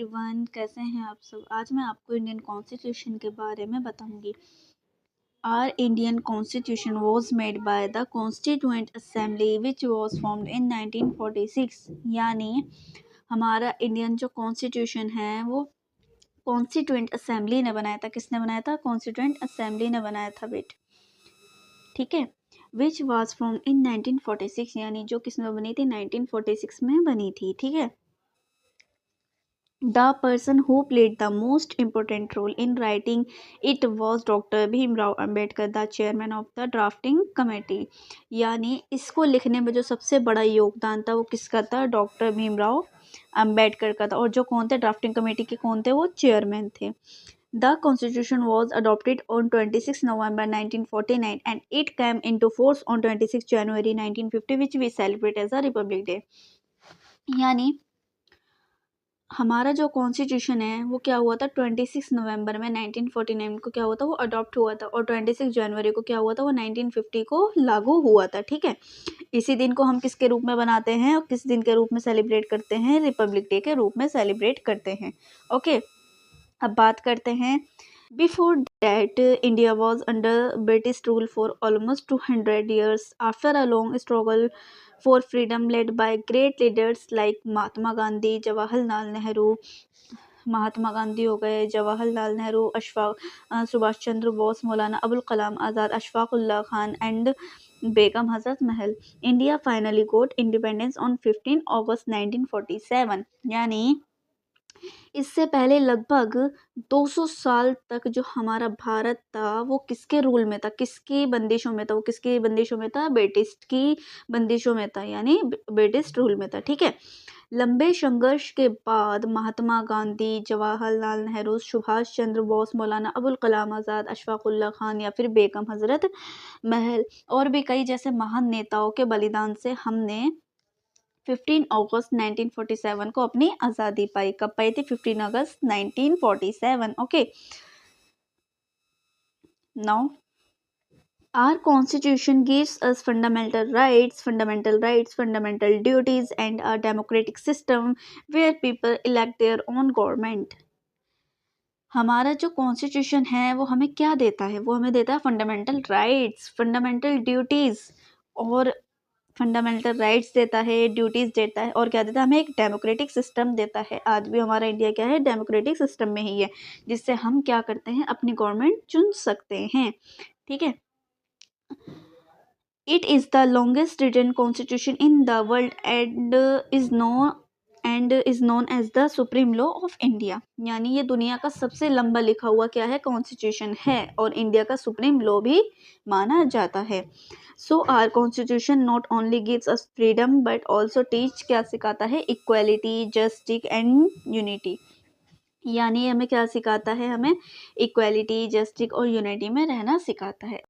Everyone, कैसे हैं आप सब। आज मैं आपको इंडियन कॉन्स्टिट्यूशन के बारे में बताऊंगी। Our Indian constitution was made by the constituent assembly which was formed in 1946। यानी हमारा इंडियन जो कॉन्स्टिट्यूशन है वो कॉन्स्टिट्यूएंट असेंबली ने बनाया था। किसने बनाया था? कॉन्स्टिट्यूएंट असेंबली ने बनाया था बेट, ठीक है। विच वॉज फॉर्म्ड इन 1946, यानी जो किसमें बनी थी? 1946 में बनी थी, ठीक है। The person who played the most important role in writing it was Dr. Bhimrao Ambedkar, the chairman of the drafting committee। यानी इसको लिखने में जो सबसे बड़ा योगदान था वो किसका था? डॉक्टर भीमराव अंबेडकर का था। और जो कौन थे? ड्राफ्टिंग कमेटी के कौन थे? वो चेयरमैन थे। The constitution was adopted on 26 November 1949 and it came into force on 26 January 1950, which we celebrate as a Republic Day। यानी हमारा जो कॉन्स्टिट्यूशन है वो क्या हुआ था? 26 नवंबर में 1949 को क्या हुआ था? वो अडॉप्ट हुआ था। और 26 जनवरी को क्या हुआ था? वो 1950 को लागू हुआ था, ठीक है। इसी दिन को हम किसके रूप में बनाते हैं और किस दिन के रूप में सेलिब्रेट करते हैं? रिपब्लिक डे के रूप में सेलिब्रेट करते हैं, ओके। अब बात करते हैं। Before that, India was under British rule for almost 200 years. After a long struggle for freedom led by great leaders like Mahatma Gandhi, Jawaharlal Nehru, Mahatma Gandhi हो गए, Jawaharlal Nehru, Subhash Chandra Bose, Maulana Abul Kalam Azad, Ashfaq Ullah Khan and Begum Hazrat Mahal, India finally got independence on 15 August 1947। यानी इससे पहले लगभग 200 साल तक जो हमारा भारत था वो किसके रूल में था? किसकी बंदिशों में था? वो किसकी बंदिशों में था? ब्रिटिश की बंदिशों में था, यानी ब्रिटिश रूल में था, ठीक है। लंबे संघर्ष के बाद महात्मा गांधी, जवाहरलाल नेहरू, सुभाष चंद्र बोस, मौलाना अबुल कलाम आज़ाद, अशफाक उल्लाह खान या फिर बेगम हजरत महल और भी कई जैसे महान नेताओं के बलिदान से हमने 15 अगस्त 1947 को अपनी आज़ादी पाई। कब पाई थी? 15 August 1947, okay. Now our constitution gives us fundamental rights, fundamental duties and a democratic system where people elect their own government। हमारा जो कॉन्स्टिट्यूशन है वो हमें क्या देता है? वो हमें देता है फंडामेंटल राइट्स, फंडामेंटल ड्यूटीज़ और फंडामेंटल राइट्स देता है, ड्यूटीज़ देता है और क्या देता है? हमें एक डेमोक्रेटिक सिस्टम देता है। आज भी हमारा इंडिया क्या है? डेमोक्रेटिक सिस्टम में ही है, जिससे हम क्या करते हैं? अपनी गवर्नमेंट चुन सकते हैं, ठीक है। It is the longest written constitution in the world and is known as the supreme law of India. यानी ये दुनिया का सबसे लंबा लिखा हुआ क्या है? कॉन्स्टिट्यूशन है और इंडिया का सुप्रीम लॉ भी माना जाता है। So our constitution not only gives us freedom but also teach, क्या सिखाता है? Equality, justice and unity. यानी हमें क्या सिखाता है? हमें इक्वालिटी, जस्टिस और यूनिटी में रहना सिखाता है।